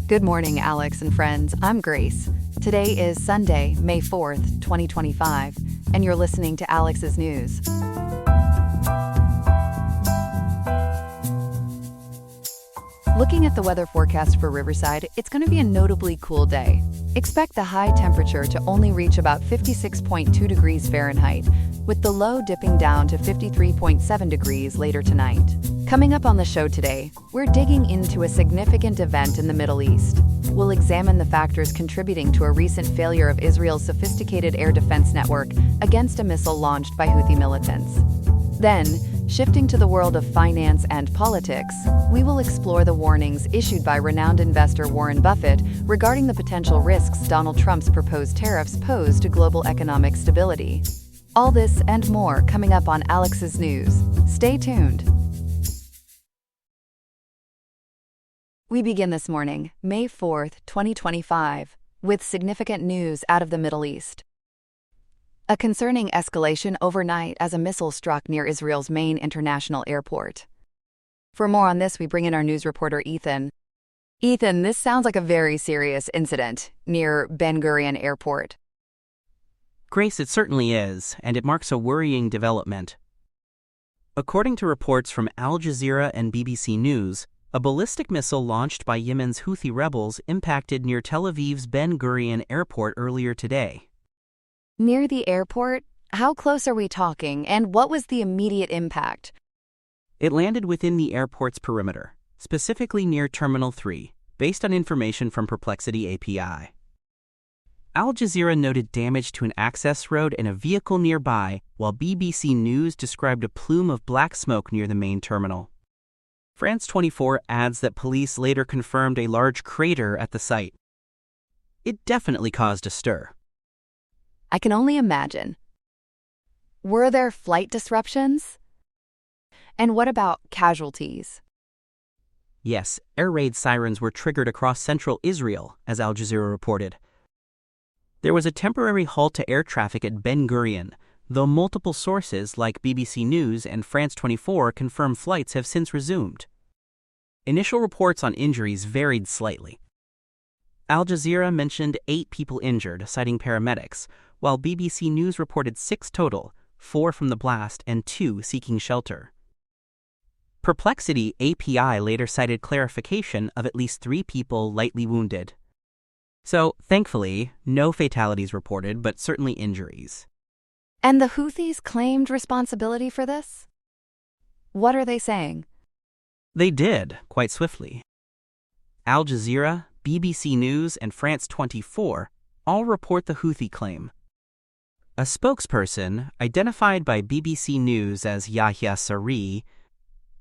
Good morning, Alex and friends. I'm Grace. Today is Sunday, May 4th, 2025, and you're listening to Alex's News. Looking at the weather forecast for Riverside, it's going to be a notably cool day. Expect the high temperature to only reach about 56.2 degrees Fahrenheit, with the low dipping down to 53.7 degrees later tonight. Coming up on the show today, we're digging into a significant event in the Middle East. We'll examine the factors contributing to a recent failure of Israel's sophisticated air defense network against a missile launched by Houthi militants. Then, shifting to the world of finance and politics, we will explore the warnings issued by renowned investor Warren Buffett regarding the potential risks Donald Trump's proposed tariffs pose to global economic stability. All this and more coming up on Alex's News. Stay tuned. We begin this morning, May 4th, 2025, with significant news out of the Middle East. A concerning escalation overnight as a missile struck near Israel's main international airport. For more on this, we bring in our news reporter, Ethan. Ethan, this sounds like a very serious incident near Ben Gurion Airport. Grace, it certainly is, and it marks a worrying development. According to reports from Al Jazeera and BBC News, a ballistic missile launched by Yemen's Houthi rebels impacted near Tel Aviv's Ben Gurion Airport earlier today. Near the airport? How close are we talking, and what was the immediate impact? It landed within the airport's perimeter, specifically near Terminal 3, based on information from Perplexity API. Al Jazeera noted damage to an access road and a vehicle nearby, while BBC News described a plume of black smoke near the main terminal. France 24 adds that police later confirmed a large crater at the site. It definitely caused a stir. I can only imagine. Were there flight disruptions? And what about casualties? Yes, air raid sirens were triggered across central Israel, as Al Jazeera reported. There was a temporary halt to air traffic at Ben Gurion, though multiple sources like BBC News and France 24 confirm flights have since resumed. Initial reports on injuries varied slightly. Al Jazeera mentioned 8 people injured, citing paramedics, while BBC News reported 6 total, 4 from the blast and 2 seeking shelter. Perplexity API later cited clarification of at least 3 people lightly wounded. So, thankfully, no fatalities reported, but certainly injuries. And the Houthis claimed responsibility for this? What are they saying? They did, quite swiftly. Al Jazeera, BBC News, and France 24 all report the Houthi claim. A spokesperson, identified by BBC News as Yahya Saree,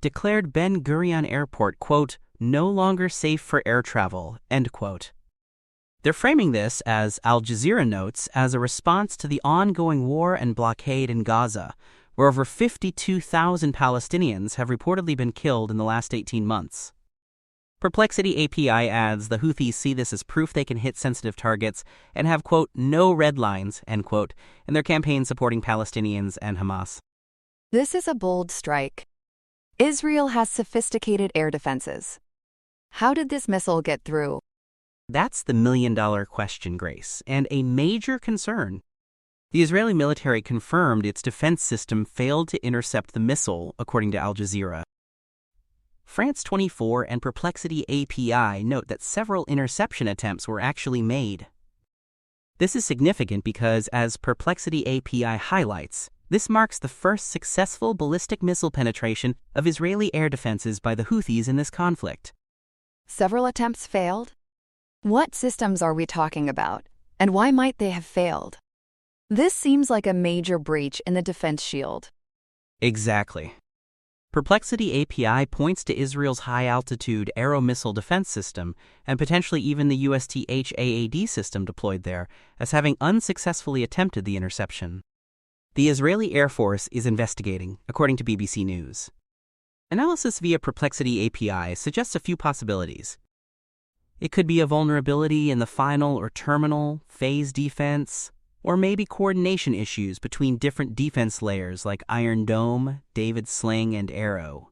declared Ben Gurion Airport, quote, no longer safe for air travel, end quote. They're framing this, as Al Jazeera notes, as a response to the ongoing war and blockade in Gaza, where over 52,000 Palestinians have reportedly been killed in the last 18 months. Perplexity API adds the Houthis see this as proof they can hit sensitive targets and have, quote, no red lines, end quote, in their campaign supporting Palestinians and Hamas. This is a bold strike. Israel has sophisticated air defenses. How did this missile get through? That's the million-dollar question, Grace, and a major concern. The Israeli military confirmed its defense system failed to intercept the missile, according to Al Jazeera. France 24 and Perplexity API note that several interception attempts were actually made. This is significant because, as Perplexity API highlights, this marks the first successful ballistic missile penetration of Israeli air defenses by the Houthis in this conflict. Several attempts failed? What systems are we talking about, and why might they have failed? This seems like a major breach in the defense shield. Exactly. Perplexity API points to Israel's high-altitude Aero missile defense system and potentially even the USTH-AAD system deployed there as having unsuccessfully attempted the interception. The Israeli Air Force is investigating, according to BBC News. Analysis via Perplexity API suggests a few possibilities. It could be a vulnerability in the final or terminal, phase defense, or maybe coordination issues between different defense layers like Iron Dome, David Sling, and Arrow.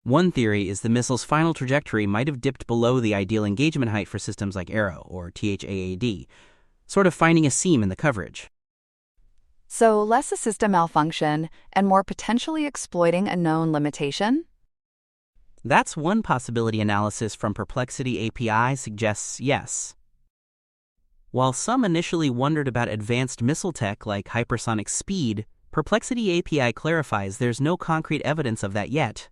One theory is the missile's final trajectory might have dipped below the ideal engagement height for systems like Arrow or THAAD, sort of finding a seam in the coverage. So less a system malfunction and more potentially exploiting a known limitation? That's one possibility. Analysis from Perplexity API suggests yes. While some initially wondered about advanced missile tech like hypersonic speed, Perplexity API clarifies there's no concrete evidence of that yet.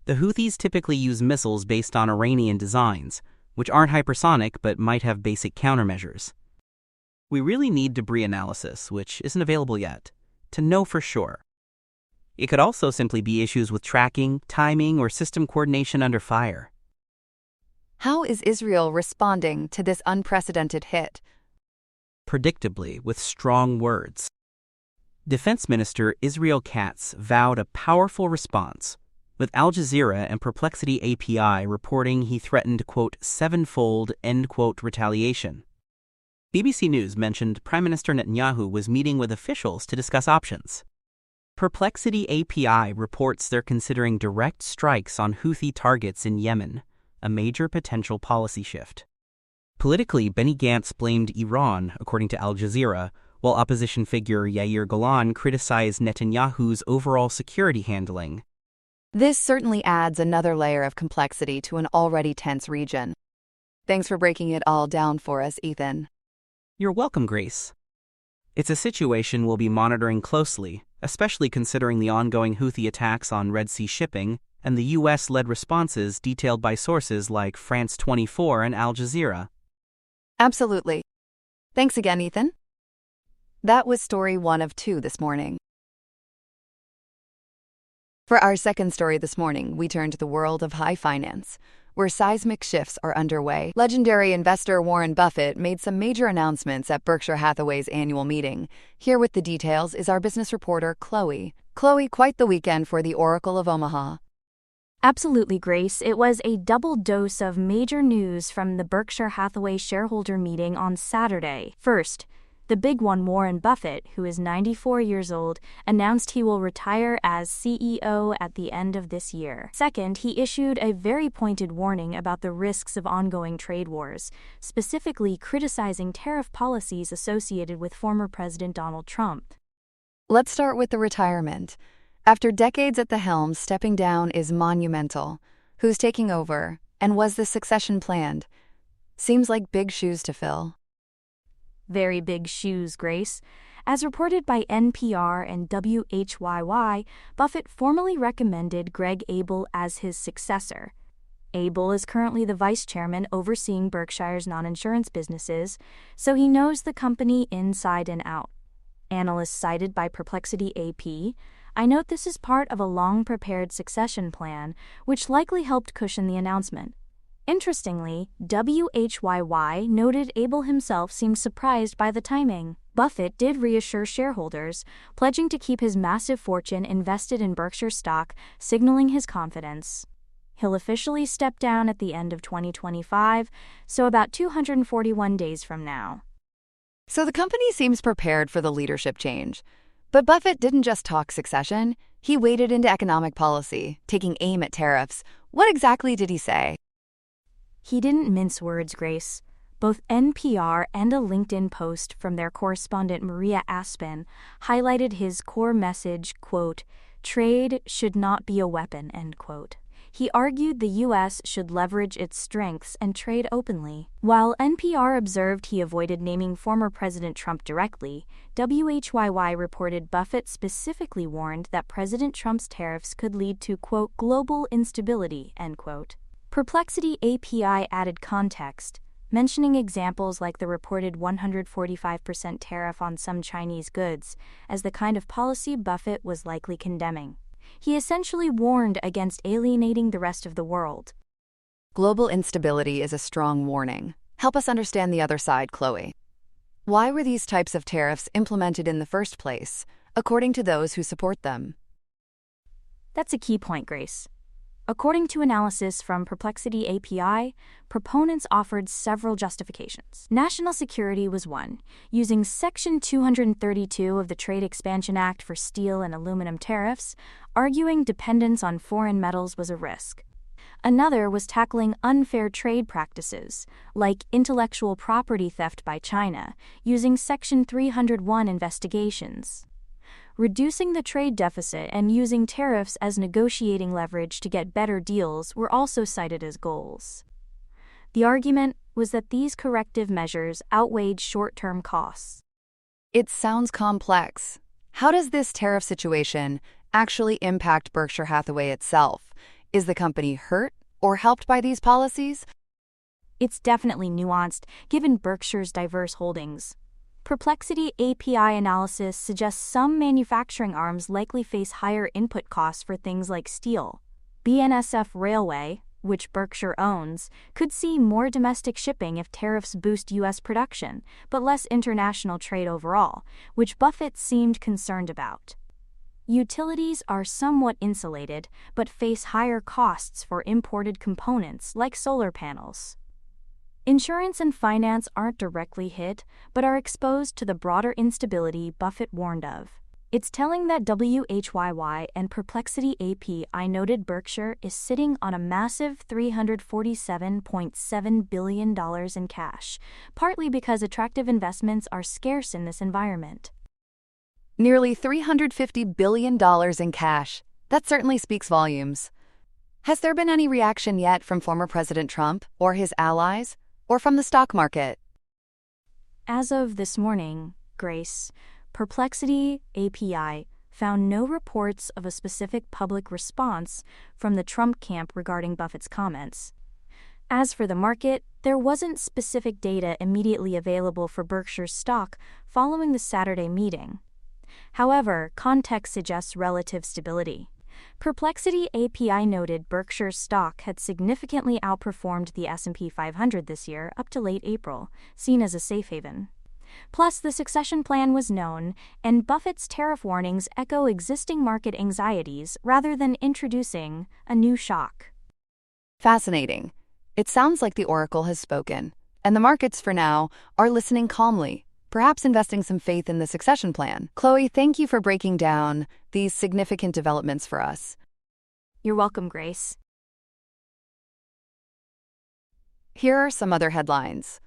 The Houthis typically use missiles based on Iranian designs, which aren't hypersonic but might have basic countermeasures. We really need debris analysis, which isn't available yet, to know for sure. It could also simply be issues with tracking, timing, or system coordination under fire. How is Israel responding to this unprecedented hit? Predictably, with strong words. Defense Minister Israel Katz vowed a powerful response, with Al Jazeera and Perplexity API reporting he threatened, quote, sevenfold, end quote, retaliation. BBC News mentioned Prime Minister Netanyahu was meeting with officials to discuss options. Perplexity API reports they're considering direct strikes on Houthi targets in Yemen, a major potential policy shift. Politically, Benny Gantz blamed Iran, according to Al Jazeera, while opposition figure Yair Golan criticized Netanyahu's overall security handling. This certainly adds another layer of complexity to an already tense region. Thanks for breaking it all down for us, Ethan. You're welcome, Grace. It's a situation we'll be monitoring closely, especially considering the ongoing Houthi attacks on Red Sea shipping and the U.S.-led responses detailed by sources like France 24 and Al Jazeera. Absolutely. Thanks again, Ethan. That was story 1 of 2 this morning. For our second story this morning, we turn to the world of high finance, where seismic shifts are underway. Legendary investor Warren Buffett made some major announcements at Berkshire Hathaway's annual meeting. Here with the details is our business reporter, Chloe. Chloe, quite the weekend for the Oracle of Omaha. Absolutely, Grace. It was a double dose of major news from the Berkshire Hathaway shareholder meeting on Saturday. First, the big one, Warren Buffett, who is 94 years old, announced he will retire as CEO at the end of this year. Second, he issued a very pointed warning about the risks of ongoing trade wars, specifically criticizing tariff policies associated with former President Donald Trump. Let's start with the retirement. After decades at the helm, stepping down is monumental. Who's taking over, and was the succession planned? Seems like big shoes to fill. Very big shoes, Grace. As reported by NPR and WHYY, Buffett formally recommended Greg Abel as his successor. Abel is currently the vice chairman overseeing Berkshire's non-insurance businesses, so he knows the company inside and out. Analysts cited by Perplexity AP, I note this is part of a long-prepared succession plan, which likely helped cushion the announcement. Interestingly, WHYY noted Abel himself seemed surprised by the timing. Buffett did reassure shareholders, pledging to keep his massive fortune invested in Berkshire stock, signaling his confidence. He'll officially step down at the end of 2025, so about 241 days from now. So the company seems prepared for the leadership change. But Buffett didn't just talk succession, he waded into economic policy, taking aim at tariffs. What exactly did he say? He didn't mince words, Grace. Both NPR and a LinkedIn post from their correspondent Maria Aspen highlighted his core message, quote, trade should not be a weapon, end quote. He argued the U.S. should leverage its strengths and trade openly. While NPR observed he avoided naming former President Trump directly, WHYY reported Buffett specifically warned that President Trump's tariffs could lead to, quote, global instability, end quote. Perplexity API added context, mentioning examples like the reported 145% tariff on some Chinese goods as the kind of policy Buffett was likely condemning. He essentially warned against alienating the rest of the world. Global instability is a strong warning. Help us understand the other side, Chloe. Why were these types of tariffs implemented in the first place, according to those who support them? That's a key point, Grace. According to analysis from Perplexity API, proponents offered several justifications. National security was one, using Section 232 of the Trade Expansion Act for steel and aluminum tariffs. arguing dependence on foreign metals was a risk. Another was tackling unfair trade practices, like intellectual property theft by China, using Section 301 investigations. Reducing the trade deficit and using tariffs as negotiating leverage to get better deals were also cited as goals. The argument was that these corrective measures outweighed short-term costs. It sounds complex. How does this tariff situation actually impact Berkshire Hathaway itself? Is the company hurt or helped by these policies? It's definitely nuanced, given Berkshire's diverse holdings. Perplexity API analysis suggests some manufacturing arms likely face higher input costs for things like steel. BNSF Railway, which Berkshire owns, could see more domestic shipping if tariffs boost U.S. production, but less international trade overall, which Buffett seemed concerned about. Utilities are somewhat insulated, but face higher costs for imported components like solar panels. Insurance and finance aren't directly hit, but are exposed to the broader instability Buffett warned of. It's telling that WHYY and Perplexity API noted Berkshire is sitting on a massive $347.7 billion in cash, partly because attractive investments are scarce in this environment. Nearly $350 billion in cash. That certainly speaks volumes. Has there been any reaction yet from former President Trump or his allies, or from the stock market? As of this morning, Grace, Perplexity API found no reports of a specific public response from the Trump camp regarding Buffett's comments. As for the market, there wasn't specific data immediately available for Berkshire's stock following the Saturday meeting. However, context suggests relative stability. Perplexity API noted Berkshire's stock had significantly outperformed the S&P 500 this year up to late April, seen as a safe haven. Plus, the succession plan was known, and Buffett's tariff warnings echo existing market anxieties rather than introducing a new shock. Fascinating. It sounds like the oracle has spoken, and the markets, for now, are listening calmly, perhaps investing some faith in the succession plan. Chloe, thank you for breaking down these significant developments for us. You're welcome, Grace. Here are some other headlines.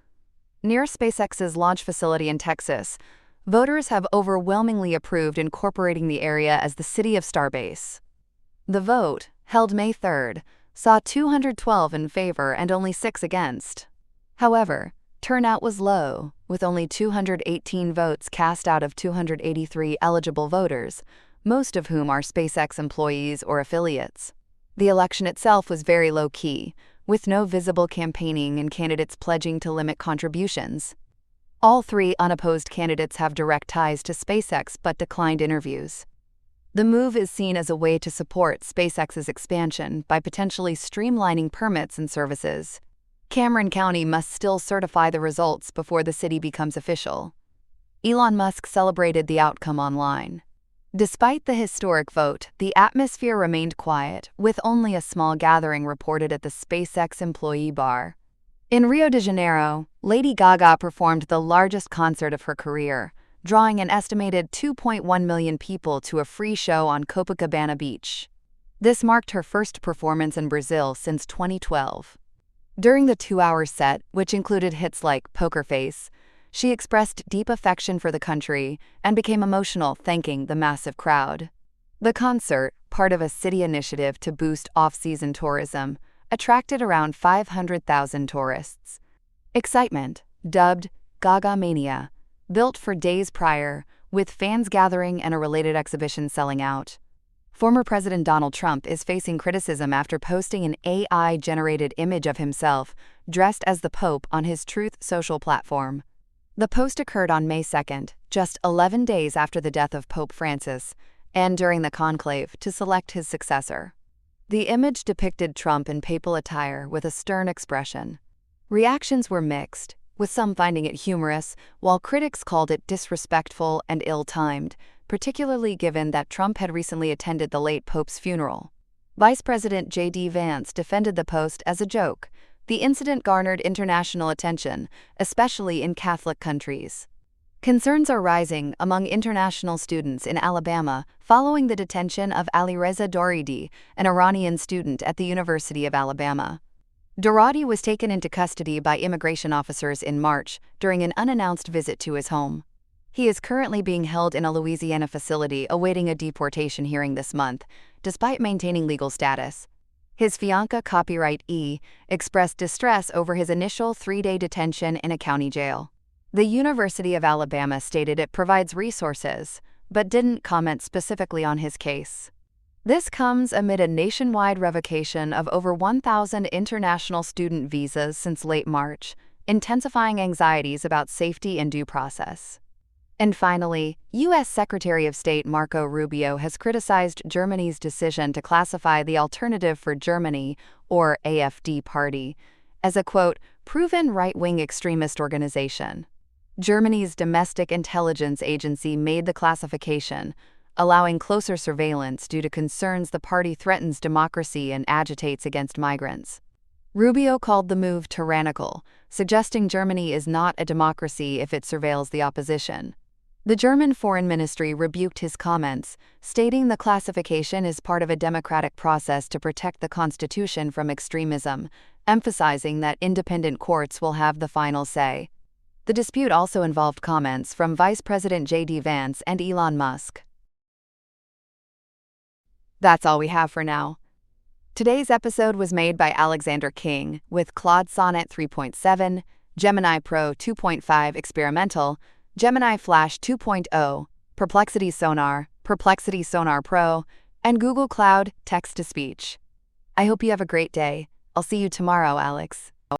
Near SpaceX's launch facility in Texas, voters have overwhelmingly approved incorporating the area as the city of Starbase. The vote, held May 3rd, saw 212 in favor and only 6 against. However, turnout was low, with only 218 votes cast out of 283 eligible voters, most of whom are SpaceX employees or affiliates. The election itself was very low-key, with no visible campaigning and candidates pledging to limit contributions. All 3 unopposed candidates have direct ties to SpaceX but declined interviews. The move is seen as a way to support SpaceX's expansion by potentially streamlining permits and services. Cameron County must still certify the results before the city becomes official. Elon Musk celebrated the outcome online. Despite the historic vote, the atmosphere remained quiet, with only a small gathering reported at the SpaceX employee bar. In Rio de Janeiro, Lady Gaga performed the largest concert of her career, drawing an estimated 2.1 million people to a free show on Copacabana Beach. This marked her first performance in Brazil since 2012. During the 2-hour set, which included hits like Poker Face, she expressed deep affection for the country and became emotional thanking the massive crowd. The concert, part of a city initiative to boost off-season tourism, attracted around 500,000 tourists. Excitement, dubbed Gaga Mania, built for days prior, with fans gathering and a related exhibition selling out. Former President Donald Trump is facing criticism after posting an AI-generated image of himself dressed as the Pope on his Truth Social platform. The post occurred on May 2nd, just 11 days after the death of Pope Francis, and during the conclave to select his successor. The image depicted Trump in papal attire with a stern expression. Reactions were mixed, with some finding it humorous, while critics called it disrespectful and ill-timed, particularly given that Trump had recently attended the late Pope's funeral. Vice President J.D. Vance defended the post as a joke. The incident garnered international attention, especially in Catholic countries. Concerns are rising among international students in Alabama following the detention of Alireza Doridi, an Iranian student at the University of Alabama. Doradi was taken into custody by immigration officers in March during an unannounced visit to his home. He is currently being held in a Louisiana facility awaiting a deportation hearing this month, despite maintaining legal status. His fiancée, Copyright E, expressed distress over his initial 3-day detention in a county jail. The University of Alabama stated it provides resources, but didn't comment specifically on his case. This comes amid a nationwide revocation of over 1,000 international student visas since late March, intensifying anxieties about safety and due process. And finally, U.S. Secretary of State Marco Rubio has criticized Germany's decision to classify the Alternative for Germany, or AfD party, as a, quote, proven right-wing extremist organization. Germany's domestic intelligence agency made the classification, allowing closer surveillance due to concerns the party threatens democracy and agitates against migrants. Rubio called the move tyrannical, suggesting Germany is not a democracy if it surveils the opposition. The German Foreign Ministry rebuked his comments, stating the classification is part of a democratic process to protect the constitution from extremism, emphasizing that independent courts will have the final say. The dispute also involved comments from Vice President J.D. Vance and Elon Musk. That's all we have for now. Today's episode was made by Alexander King with Claude Sonnet 3.7, Gemini Pro 2.5 Experimental, Gemini Flash 2.0, Perplexity Sonar Pro, and Google Cloud Text-to-Speech. I hope you have a great day. I'll see you tomorrow, Alex.